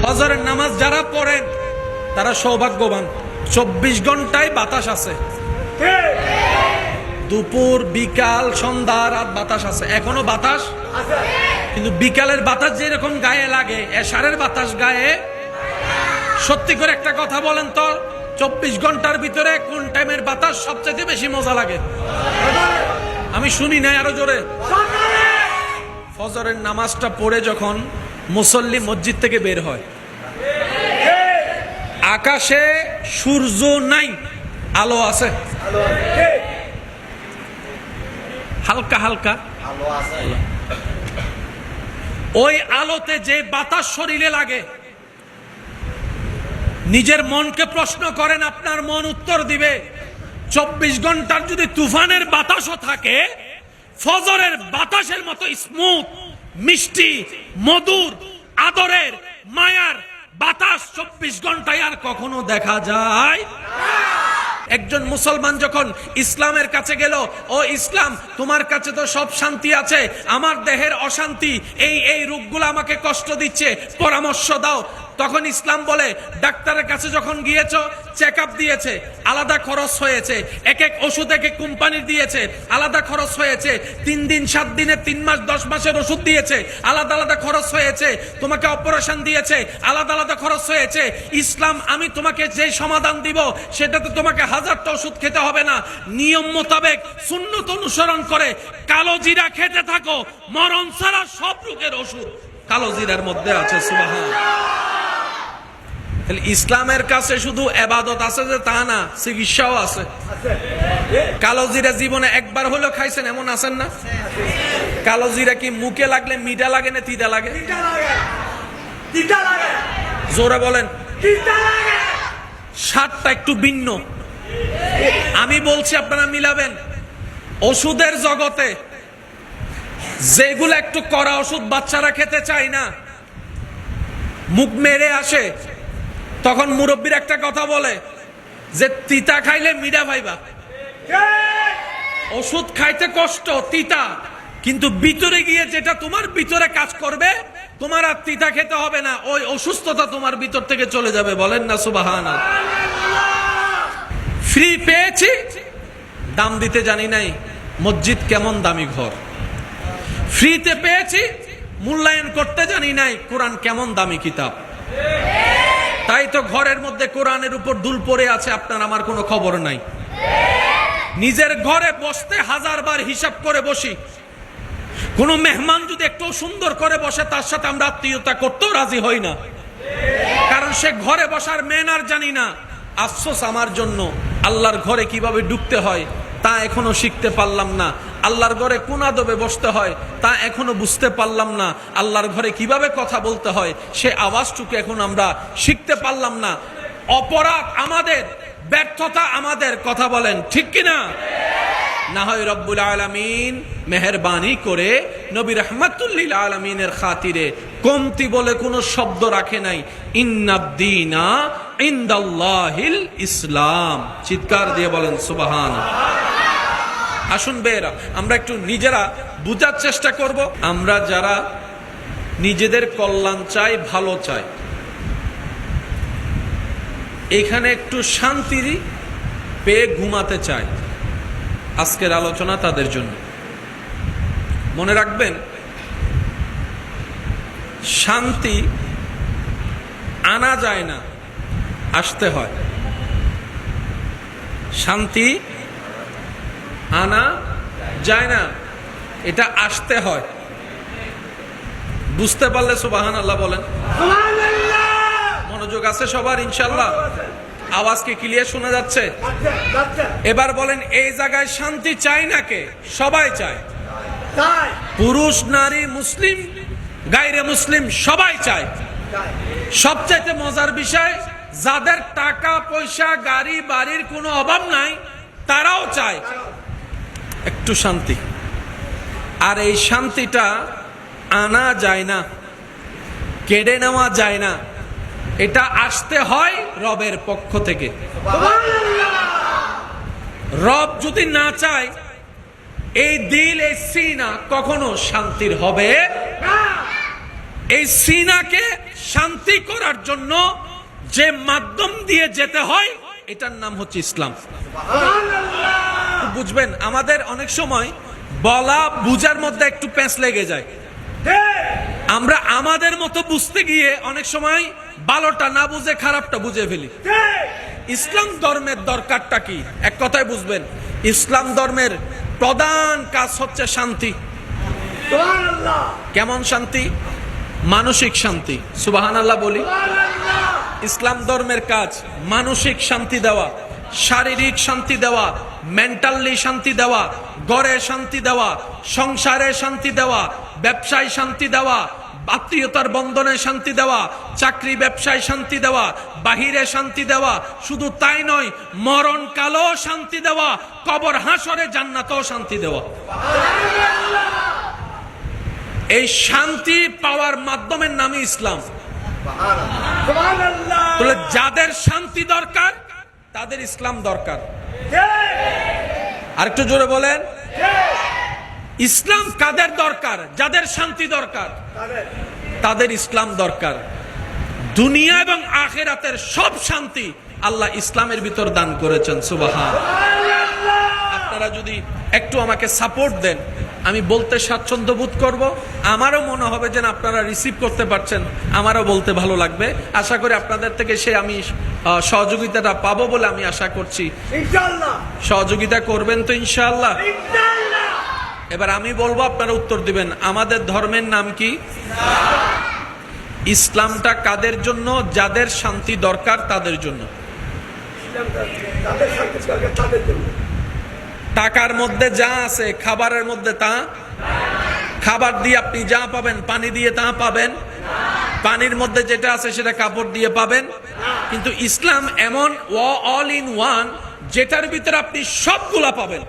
ফজরের নামাজ যারা পড়েন তারা সৌভাগ্যবান। 24 ঘন্টায় বাতাস আছে, দুপুর বিকাল সন্ধ্যা রাত বাতাস আছে। এখনো বাতাস, কিন্তু বিকালের বাতাস যেরকম গায়ে লাগে এশারের বাতাস গায়ে। সত্যি করে একটা কথা বলেন তো, 24 ঘন্টার ভিতরে কোন টাইমের বাতাস সবচেয়ে বেশি মজা লাগে? আমি শুনি নাই, আরো জোরে। ফজরের নামাজটা পড়ে যখন মুসল্লি মসজিদ থেকে বের হয়, আকাশে সূর্য নাই, আলো আছে, হালকা হালকা ওই আলোতে যে বাতাস শরীরে লাগে, নিজের মনকে প্রশ্ন করেন, আপনার মন উত্তর দিবে 24 ঘন্টার যদি তুফানের বাতাসও থাকে, ফজরের বাতাসের মতো স্মুথ, মিষ্টি, মধুর, আদরের, মায়ার বাতাস 24 ঘন্টায় আর কখনো দেখা যায়? একজন মুসলমান যখন ইসলামের কাছে গেল, ও ইসলাম, তোমার কাছে তো সব শান্তি আছে, আমার দেহের অশান্তি, এই রোগগুলো আমাকে কষ্ট দিচ্ছে, পরামর্শ দাও। তখন ইসলাম বলে, ডাক্তারের কাছে যখন গিয়েছো, চেক আপ দিয়েছে, আলাদা খরচ হয়েছে, এক এক ওষুধ এক এক কোম্পানির দিয়েছে, আলাদা খরচ হয়েছে, 3 দিন 7 দিনের 3 মাস 10 মাসের ওষুধ দিয়েছে, আলাদা আলাদা খরচ হয়েছে, তোমাকে অপারেশন দিয়েছে, আলাদা আলাদা খরচ হয়েছে। ইসলাম, আমি তোমাকে যে সমাধান দিব সেটাতে তোমাকে 1000টা ওষুধ খেতে হবে না, নিয়ম মোতাবেক সুন্নত অনুসরণ করে কালো জিরা খেতে থাকো, মরণ ছাড়া সব রোগের ওষুধ কালো জিরার মধ্যে আছে। সুবহানাল্লাহ। ইসলামের কাছে শুধু ইবাদত আছে যে তা না, চিকিৎসাও আছে। কালো জিরা জীবনে একবার হলেও খাইছেন এমন আছেন না? কালো জিরা কি মুখে লাগলে মিঠা লাগে না তিতা লাগে? জোরে বলেন। স্বাদটা একটু ভিন্ন। আমি বলছি, আপনারা মিলাবেন। ওষুধের জগতে যেগুলো একটু কড়া ওষুধ বাচ্চারা খেতে চায় না, মুখ মেরে আসে, তখন মুরব্বীর একটা কথা বলে যে তিতা খাইলে মিঠা পাইবা। ওষুধ খাইতে কষ্ট, তিতা, কিন্তু ভিতরে গিয়ে যেটা তোমার ভিতরে কাজ করবে, তোমার আর তিতা খেতে হবে না, ওই অসুস্থতা তোমার ভিতর থেকে চলে যাবে। বলেন না সুবহানাল্লাহ। ফ্রি পেয়েছি, দাম দিতে জানি নাই। মসজিদ কেমন দামি ঘর। ফ্রিতে পেয়েছি, মূল্যায়ন করতে জানি নাই। কোরআন কেমন দামি কিতাব। তাই তো ঘরের মধ্যে কোরআনের উপর দুল পড়ে আছে, আপনার আমার কোনো খবর নাই। নিজের ঘরে বসতে 1000 বার হিসাব করে বসি। কোন মেহমান যদি একটু সুন্দর করে বসে, তার সাথে আমরা আত্মীয়তা করতেও রাজি হই না, কারণ সে ঘরে বসার ম্যানার জানি না। আফসোস আমার জন্য, আল্লাহর ঘরে কিভাবে ঢুকতে হয় তা এখনো শিখতে পারলাম না। আল্লাহর ঘরে কোন আদবে বসতে হয় তা এখনো বুঝতে পারলাম না। আল্লাহর ঘরে কিভাবে কথা বলতে হয় সে আওয়াজটুকু এখন আমরা শিখতে পারলাম না। অপরাধ আমাদের, ব্যর্থতা আমাদের। কথা বলেন ঠিক কিনা? না হয় রব্বুল আলামিন মেহেরবানি করে নবী রাহমাতুল লিল আলামিনের খাতিরে কমতি বলে কোনো শব্দ রাখে নাই। ইন্নাদ-দীনা ইনদাল্লাহিল ইসলাম। চিৎকার দিয়ে বলেন সুবহানাল্লাহ। আসুন বেরা, আমরা একটু নিজেরা বুঝার চেষ্টা করব। আমরা যারা নিজেদের কল্যাণ চাই, ভালো চাই, এখানে একটু শান্তি পেয়ে ঘুমাতে চাই, আজকের আলোচনা তাদের জন্য। মনে রাখবেন, শান্তি আনা যায় না, আসতে হয়। শান্তি আনা যায় না, এটা আসতে হয়। বুঝতে পারলে সুবহানাল্লাহ বলেন। মনোযোগ আছে সবার ইনশাআল্লাহ? আওয়াজ কি ক্লিয়ার শোনা যাচ্ছে? এবার বলেন, এই জায়গায় শান্তি চাই না কে? সবাই চায়। পুরুষ, নারী, মুসলিম, গায়রে মুসলিম সবাই চায়। সবচাইতে মজার বিষয়, যাদের টাকা পয়সা গাড়ি বাড়ির কোনো অভাব নাই, তারাও চায় একটু শান্তি। আর এই শান্তিটা আনা যায় না, কেড়ে নেওয়া যায় না, এটা আসতে হয় রবের পক্ষ থেকে। রব যদি না চায়, এই দিল, এই সিনা কখনো শান্তির হবে না। এই সিনাকে শান্তি করার জন্য যে মাধ্যম দিয়ে যেতে হয় এটার নাম হচ্ছে ইসলাম। বুঝবেন, আমাদের অনেক সময় বলা বুঝার মধ্যে একটু প্যাঁচ লেগে যায়। আমরা আমাদের মতো বুঝতে গিয়ে অনেক সময় ভালোটা না বুঝে খারাপটা বুঝে ফেলি। ইসলাম ধর্মের দরকারটা কি? এক কথায় বুঝবেন, ইসলাম ধর্মের প্রধান কাজ হচ্ছে শান্তি। কেমন শান্তি? মানসিক শান্তি। সুবহানাল্লাহ বলি। ইসলাম ধর্মের কাজ মানসিক শান্তি দেওয়া, শারীরিক শান্তি দেওয়া, মেন্টালি শান্তি দেওয়া, ঘরে শান্তি দেওয়া, সংসারে শান্তি দেওয়া, ব্যবসায় শান্তি দেওয়া, আত্মীয়তার বন্ধনে শান্তি দেওয়া, চাকরি ব্যবসায় শান্তি দেওয়া, বাহিরে শান্তি দেওয়া। শুধু তাই নয়, মরণ কালেও শান্তি দেওয়া, কবর হাসরে জান্নাতেও শান্তি দেওয়া। এই শান্তি পাওয়ার মাধ্যমের নামই ইসলাম। তাহলে যাদের শান্তি দরকার তাদের ইসলাম দরকার। আরেকটু জোরে বলেন, ইসলাম কাদের দরকার? যাদের শান্তি দরকার তাদের ইসলাম দরকার। দুনিয়া এবং আখিরাতের সব শান্তি আল্লাহ ইসলামের ভিতর দান করেছেন। সুবহানাল্লাহ। আপনারা যদি একটু আমাকে সাপোর্ট দেন, আমি বলতে স্বাচ্ছন্দ্য বোধ করব, আমারও মনে হবে যে আপনারা রিসিভ করতে পারছেন, আমারও বলতে ভালো লাগবে। আশা করি আপনাদের থেকে আমি সহযোগিতাটা পাবো বলে আমি আশা করছি। ইনশাআল্লাহ সহযোগিতা করবেন তো? ইনশাআল্লাহ। এবার আমি বলবো, আপনারা উত্তর দিবেন। আমাদের ধর্মের নাম কি? ইসলামটা কাদের জন্য? যাদের শান্তি দরকার তাদের জন্য। টাকার মধ্যে যা আছে, খাবারের মধ্যে তা। খাবার দিয়ে আপনি যা পাবেন, পানি দিয়ে তা পাবেন। পানির মধ্যে যেটা আছে সেটা কাপড় দিয়ে পাবেন। কিন্তু ইসলাম এমন অল ইন ওয়ান, যেটার ভিতরে আপনি সবগুলা পাবেন।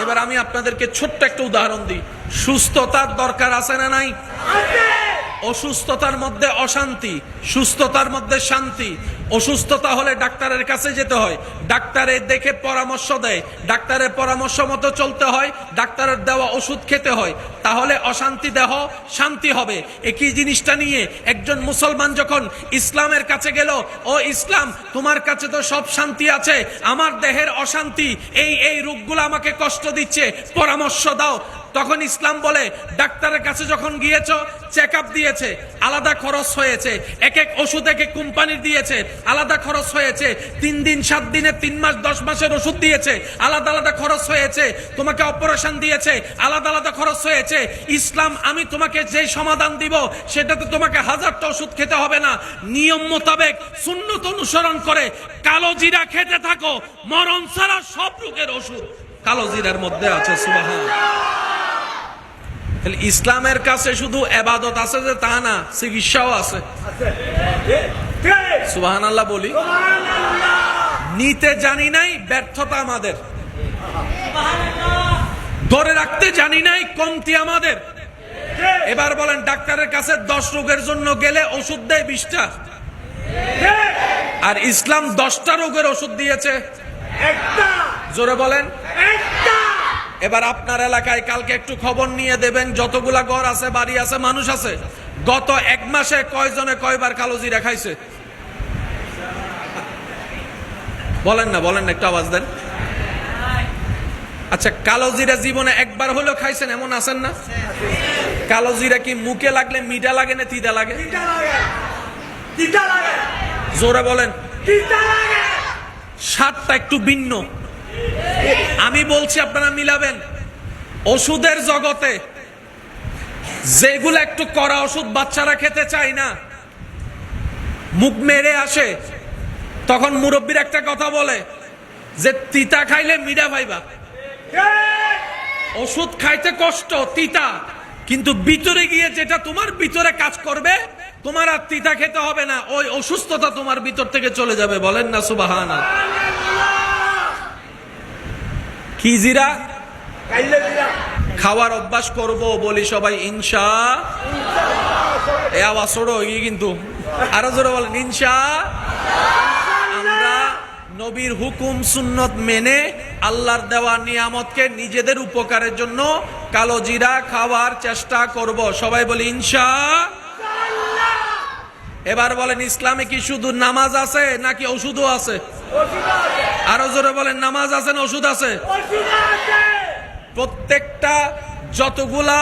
এবার আমি আপনাদেরকে ছোট্ট একটা উদাহরণ দিই। সুস্থতার দরকার আছে না নাই? অসুস্থতার মধ্যে অশান্তি, সুস্থতার মধ্যে শান্তি। অসুস্থতা হলে ডাক্তারের কাছে যেতে হয়, ডাক্তারের দেখে পরামর্শ দেয়, ডাক্তারের পরামর্শ মতো চলতে হয়, ডাক্তারের দেওয়া ওষুধ খেতে হয়, তাহলে অশান্তি দেহ শান্তি হবে। একই জিনিসটা নিয়ে একজন মুসলমান যখন ইসলামের কাছে গেল, ও ইসলাম, তোমার কাছে তো সব শান্তি আছে, আমার দেহের অশান্তি, এই রোগগুলো আমাকে কষ্ট দিচ্ছে, পরামর্শ দাও। তখন ইসলাম বলে, ডাক্তারের কাছে যখন গিয়েছ, চেক আপ দিয়েছে, আলাদা খরচ হয়েছে, এক এক ওষুধ এক এক কোম্পানির দিয়েছে, আলাদা খরচ হয়েছে। 3 দিন 7 দিনে 3 মাস 10 মাসের ওষুধ দিয়েছে, আলাদা আলাদা খরচ হয়েছে। তোমাকে অপারেশন দিয়েছে, আলাদা আলাদা খরচ হয়েছে। ইসলাম, আমি তোমাকে যে সমাধান দিব সেটাতে তোমাকে 1000টা ওষুধ খেতে হবে না। নিয়ম মোতাবেক সুন্নত অনুসরণ করে কালো জিরা খেতে থাকো, মরণ ছাড়া সব রোগের ওষুধ কালো জিরার মধ্যে আছে। সুবহানাল্লাহ। ইসলামের কাছে শুধু ইবাদত আছে যে তা না, চিকিৎসাও আছে। সুবহানাল্লাহ বলি। নিতে জানি নাই, ব্যর্থতা আমাদের। ধরে রাখতে জানি নাই, কমতি আমাদের। এবার বলেন, ডাক্তারের কাছে 10 রোগের জন্য গেলে ওষুধ দেয় 20টা, আর ইসলাম 10টা রোগের ওষুধ দিয়েছে একটা। জোরে বলেন, একটা। এবার আপনার এলাকায় কালকে একটু খবর নিয়ে দেবেন, যতগুলা ঘর আছে, বাড়ি আছে, মানুষ আছে, গত 1 মাসে কয়জনে কয়বার কালো জিরা খাইছে? বলেন না, বলেন না, একটু আওয়াজ দেন। আচ্ছা, কালো জিরা জীবনে একবার হলেও খাইছেন এমন আছেন না? কালো জিরা কি মুখে লাগলে মিঠা লাগে না তিতা লাগে? জোরে বলেন। স্বাদটা একটু ভিন্ন। আমি বলছি, আপনারা মিলাবেন। ওষুধের জগতে যেগুলো একটু কড়া ওষুধ বাচ্চারা খেতে চায় না, মুখ মেরে আসে, তখন মুরব্বীর একটা কথা বলে যে তিতা খাইলে মিঠা পাইবা। ওষুধ খাইতে কষ্ট, তিতা, কিন্তু ভিতরে গিয়ে যেটা তোমার ভিতরে কাজ করবে, তোমার আর তিতা খেতে হবে না, ওই অসুস্থতা তোমার ভিতর থেকে চলে যাবে। বলেন না সুবহানাল্লাহ। কি জিরা? খাওয়ার অভ্যাস করব বলি সবাই ইনশাআল্লাহ। এই আওয়াজ ছোট হয়ে কিন্তু আরো জোরে বলেন ইনশাআল্লাহ। আমরা নবীর হুকুম সুন্নত মেনে আল্লাহর দেওয়া নিয়ামতকে নিজেদের উপকারের জন্য কালো জিরা খাওয়ার চেষ্টা করব। সবাই বলি ইনশাআল্লাহ। এবার বলেন, ইসলামে কি শুধু নামাজ আছে নাকি ওষুধও আছে? আরো জোরে বলেন, নামাজ আছে না ওষুধ আছে? প্রত্যেকটা যতগুলা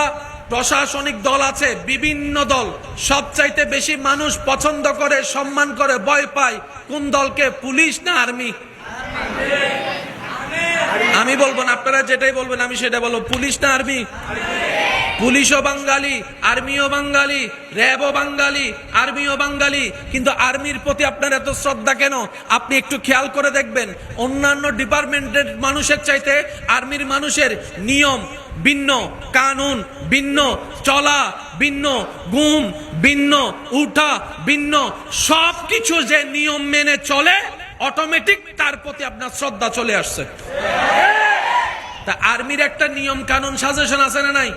প্রশাসনিক দল আছে, বিভিন্ন দল, সবচাইতে বেশি মানুষ পছন্দ করে, সম্মান করে, ভয় পায় কোন দলকে? পুলিশ না আর্মি? আমি বলবো না, আপনারা যেটাই বলবেন আমি সেটা বলবো। পুলিশ না আর্মি? পুলিশও বাঙালি, আর্মিও বাঙালি, র্যাবও বাঙালি, আর্মিও বাঙালি। কিন্তু আর্মির প্রতি আপনার এত শ্রদ্ধা কেন? আপনি একটু খেয়াল করে দেখবেন, অন্যান্য ডিপার্টমেন্টের মানুষের চাইতে আর্মির মানুষের নিয়ম ভিন্ন, কানুন ভিন্ন, চলা ভিন্ন, ঘুম ভিন্ন, উঠা ভিন্ন, সবকিছু যে নিয়ম মেনে চলে, অটোমেটিক তার প্রতি আপনার শ্রদ্ধা চলে আসছে। তা আর্মির একটা নিয়ম কানুন সাজেশন আছে না নাই?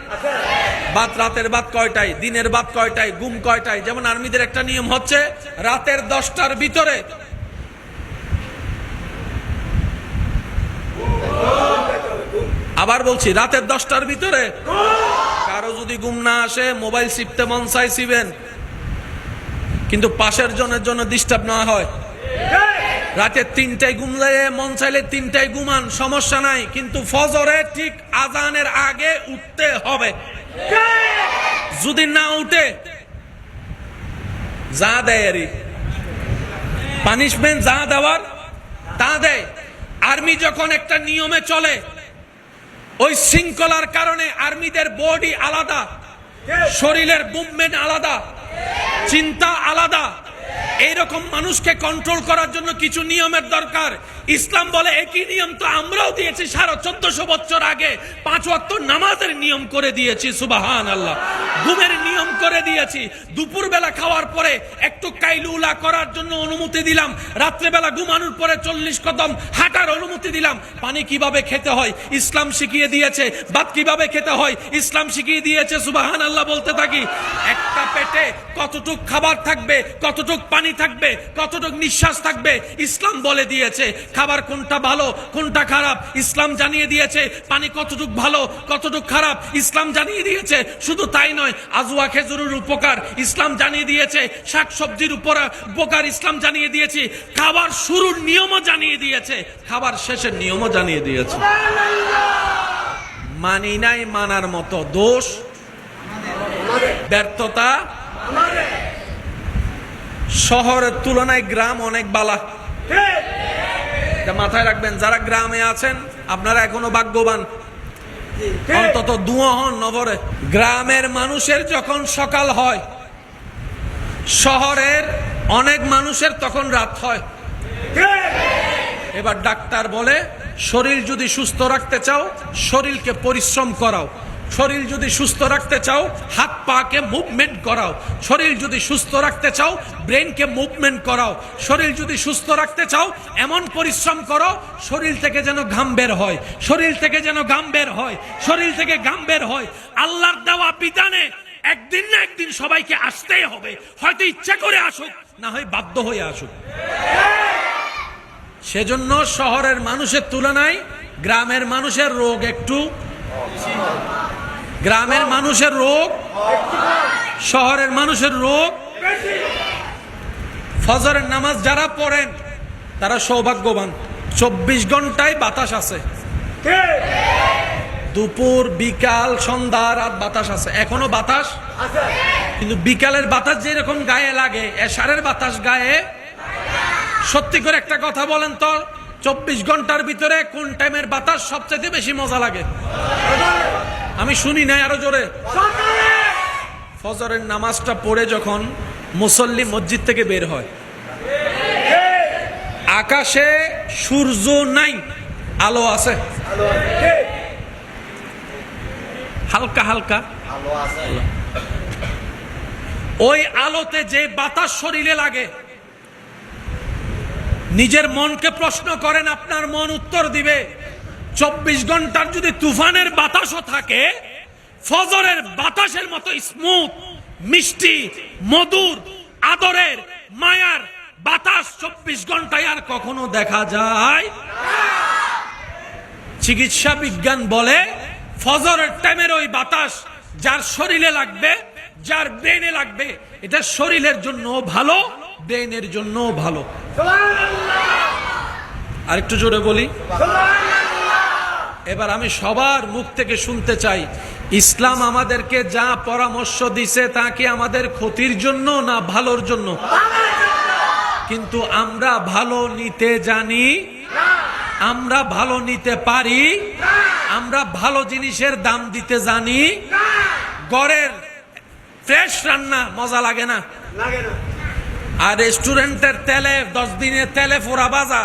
রাতের বাদ কয়টায়, দিনের বাদ কয়টায়, ঘুম কয়টায়। যেমন আর্মিদের একটা নিয়ম হচ্ছে রাতের 10টার ভিতরে আবার বলছি, রাতের 10টার ভিতরে কারো যদি ঘুম না আসে, মোবাইল চিপতে মন চাই চিবেন, কিন্তু পাশের জনের জন্য ডিস্টার্ব না হয়। রাতে 3টায় ঘুমলে মন চাইলে 3টায় ঘুমান, সমস্যা নাই, কিন্তু ফজরে ঠিক আজানের আগে উঠতে হবে। যদি না উঠে যা দেয়, পানিশমেন্ট যা দেওয়ার তা দেয়। আর্মি যখন একটা নিয়মে চলে, ওই শৃঙ্খলার কারণে আর্মিদের বডি আলাদা, শরীরের মুভমেন্ট আলাদা, চিন্তা আলাদা। এইরকম মানুষকে কন্ট্রোল করার জন্য কিছু নিয়মের দরকার। ইসলাম বলে একই নিয়ম তো আমরাও দিয়েছি 1450 বছর আগে। 5 ওয়াক্ত নামাজের নিয়ম করে দিয়েছি, সুবহানাল্লাহ। ঘুমের নিয়ম করে দিয়েছি। দুপুর বেলা খাওয়ার পরে একটু কাইলুলা করার জন্য অনুমতি দিলাম। রাত্রে বেলা ঘুমানোর পরে 40 কদম হাঁটার অনুমতি দিলাম। পানি কিভাবে খেতে হয় ইসলাম শিখিয়ে দিয়েছে। ভাত কিভাবে খেতে হয় ইসলাম শিখিয়ে দিয়েছে, সুবহানাল্লাহ বলতে থাকি। একটা পেটে কতটুক খাবার থাকবে, কতটুক পানি থাকবে, কতটুক নিঃশ্বাস থাকবে, ইসলাম বলে দিয়েছে। খাবার কোনটা ভালো কোনটা খারাপ ইসলাম জানিয়ে দিয়েছে। পানি কতটুক ভালো কতটুক খারাপ ইসলাম জানিয়ে দিয়েছে। শুধু তাই নয়, আজওয়া খেজুরের উপকার ইসলাম জানিয়ে দিয়েছে। শাকসবজির উপকার ইসলাম জানিয়ে দিয়েছে। খাবার শুরুর নিয়মও জানিয়ে দিয়েছে, খাবার শেষের নিয়মও জানিয়ে দিয়েছে। মানি নাই, মানার মতো দোষ, ব্যর্থতা। শহরের তুলনায় গ্রাম অনেক বালা, মাথায় রাখবেন। যারা গ্রামে আছেন আপনারা এখনো ভাগ্যবান, অন্তত দুয়া হন নভরে। গ্রামের মানুষের যখন সকাল হয়, শহরের অনেক মানুষের তখন রাত হয়। এবার ডাক্তার বলে, শরীর যদি সুস্থ রাখতে চাও শরীরকে পরিশ্রম করাও, শরীর যদি সুস্থ রাখতে চাও হাত পাকে মুভমেন্ট করাও, শরীর যদি সুস্থ রাখতে চাও ব্রেনকে মুভমেন্ট করাও, শরীর যদি সুস্থ রাখতে চাও এমন পরিশ্রম করো শরীর থেকে যেন ঘাম বের হয়, শরীর থেকে যেন ঘাম বের হয়, শরীর থেকে ঘাম বের হয়। আল্লাহর দেওয়া বিধানে একদিন না একদিন সবাইকে আসতেই হবে। হয়তো ইচ্ছা করে আসুক, না হয় বাধ্য হয়ে আসুক। সেজন্য শহরের মানুষের তুলনায় গ্রামের মানুষের রোগ একটু, গ্রামের মানুষের রোগ, শহরের মানুষের রোগ। ফজরের নামাজ যারা পড়েন তারা সৌভাগ্যবান। 24 ঘন্টায় বাতাস আছে, দুপুর বিকাল সন্ধ্যা রাত বাতাস আছে। এখনো বাতাস, কিন্তু বিকালের বাতাস যেরকম গায়ে লাগে এশারের বাতাস গায়ে। সত্যি করে একটা কথা বলেন তো, 24 ঘন্টার ভিতরে কোন টাইমের বাতাস সবচেয়ে বেশি মজা লাগে? আমি শুনি নাই, আরো জোরে। ফজরের নামাজটা পড়ে যখন মুসল্লি মসজিদ থেকে বের হয়, আকাশে সূর্য নাই, আলো আছে, হালকা হালকা ওই আলোতে যে বাতাস শরীরে লাগে, নিজের মনকে প্রশ্ন করেন, আপনার মন উত্তর দিবে। 24 ঘন্টার যদি তুফানের বাতাসও থাকে, ফজরের বাতাসের মতো স্মুথ, মিষ্টি, মধুর, আদরের, মায়ার বাতাস 24 ঘন্টায় আর কখনো দেখা যায়। চিকিৎসা বিজ্ঞান বলে ফজরের টাইমের ওই বাতাস যার শরীরে লাগবে, যার ব্রেনে লাগবে, এটা শরীরের জন্য ভালো, ব্রেনের জন্য ভালো। আর একটু জোরে বলি। এবার আমি সবার মুখ থেকে শুনতে চাই, ইসলাম আমাদেরকে যা পরামর্শ দিছে তা কি আমাদের ক্ষতির জন্য না ভালোর জন্য? কিন্তু আমরা ভালো নিতে জানি, আমরা ভালো নিতে পারি, আমরা ভালো জিনিসের দাম দিতে জানি। ঘরের ফ্রেশ রান্না মজা লাগে না, আর রেস্টুরেন্টের তেলে 10 দিনের তেলে ফোড়া ভাজা।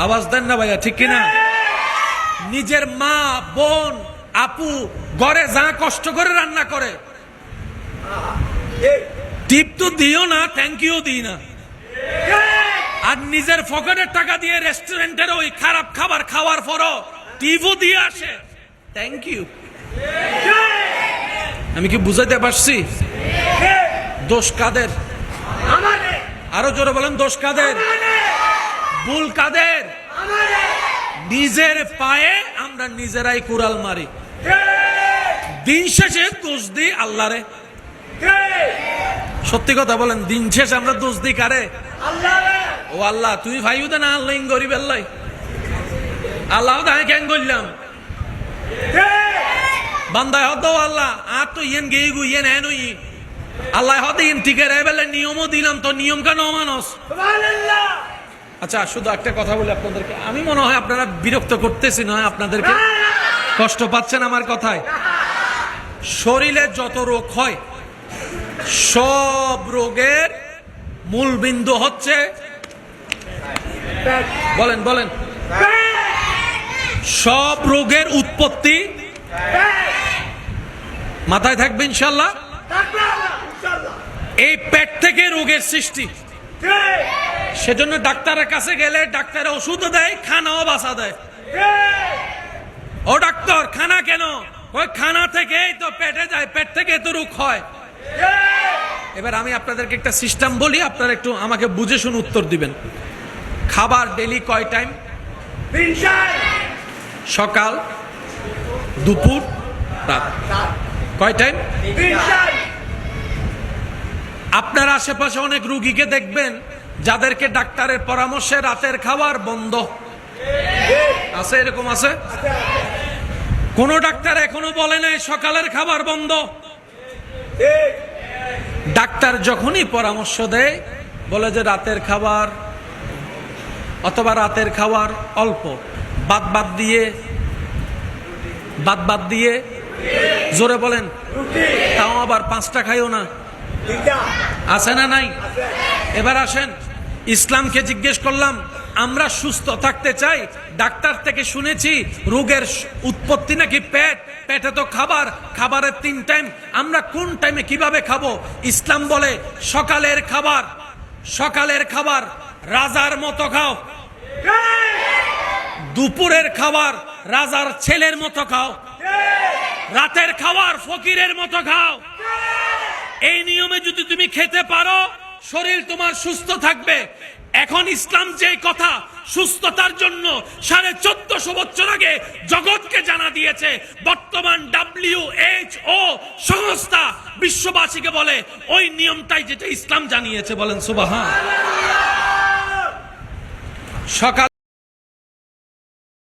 আওয়াজ দেন না ভাইয়া, ঠিক কিনা? নিজের মা, বোন, আপু ঘরে যা কষ্ট করে রান্না করে, টিপ তো দিও না, থ্যাংক ইউ দিই না। আর নিজের পকেটের টাকা দিয়ে রেস্টুরেন্টের ওই খারাপ খাবার খাওয়ার পরও টিপও দিয়ে আসে, থ্যাংক ইউ। আমি কি বুঝাইতে পারছি? দোষ কাদের? আরো জোরে বলেন, দোষ কাদের? ভুল কাদের? নিজের পায়ে আমরা নিজেরাই কুড়াল মারি। দিন শেষে দোষ দিই আল্লাহরে। সত্যি কথা বলেন, দিন শেষে আমরা দোষ দিই কারে? ও আল্লাহ, তুমি ভাইও না আল্লাহ গরিব আল্লাহ, আল্লাহ তাই কেন করলাম বান্দায় হদ আল্লাহ আর তো ইয়েন গেই গু ইয়েন এন আল্লাহ হদ ইন ঠিক বেলে নিয়মও দিলাম, তো নিয়ম কেন অমানস? আচ্ছা, শুধু একটা কথা বলি আপনাদেরকে, আমি মনে হয় আপনারা বিরক্ত করতেছি, নয় আপনাদেরকে কষ্ট পাচ্ছেন আমার কথায়। শরীরে যত রোগ হয়, সব রোগের মূল বিন্দু হচ্ছে, বলেন বলেন, সব রোগের উৎপত্তি মাথায় থাকবে ইনশাল্লাহ। এই পেট থেকে রোগের সৃষ্টি। সেজন্য ডাক্তারের কাছে গেলে ডাক্তার ওষুধও দেয়, খানাও বাসা দেয়। ও ডাক্তার, খানা কেন? ওই খানা থেকেই তো পেটে যায়, পেট থেকে তো রোগ হয়। এবার আমি আপনাদেরকে একটা সিস্টেম বলি, আপনারা একটু আমাকে বুঝে শুনে উত্তর দিবেন। খাবার ডেলি কয় টাইম? সকাল, দুপুর, রাত। কয় টাইম? আপনার আশেপাশে অনেক রোগীকে দেখবেন যাদেরকে ডাক্তারের পরামর্শে রাতের খাবার বন্ধ আছে, এরকম আছে? কোন ডাক্তার এখনো বলে নাই সকালের খাবার বন্ধ। ডাক্তার যখনই পরামর্শ দেয় বলে যে রাতের খাবার, অথবা রাতের খাবার অল্প, বাদ বাদ দিয়ে জোরে বলেন, তাও আবার 5টা খাইও না, আছে না নাই? এবার আসেন, ইসলামকে জিজ্ঞেস করলাম, আমরা সুস্থ থাকতে চাই, ডাক্তার থেকে শুনেছি রোগের উৎপত্তি নাকি পেট, পেটে তো খাবার, খাবারের 3 টাইম, আমরা কোন টাইমে কিভাবে খাবো? ইসলাম বলে সকালের খাবার রাজার মতো খাও, দুপুরের খাবার রাজার ছেলের মতো খাও, রাতের খাবার ফকিরের মতো খাও। এই নিয়মে যদি তুমি খেতে পারো, শরীর তোমার সুস্থ থাকবে। এখন ইসলাম যে কথা সুস্থতার জন্য 1450 বছর আগে জগৎকে জানা দিয়েছে, বর্তমান WHO সংস্থা বিশ্ববাসীকে বলে ওই নিয়মটাই যেটা ইসলাম জানিয়েছে। বলেন সুবহান। সকাল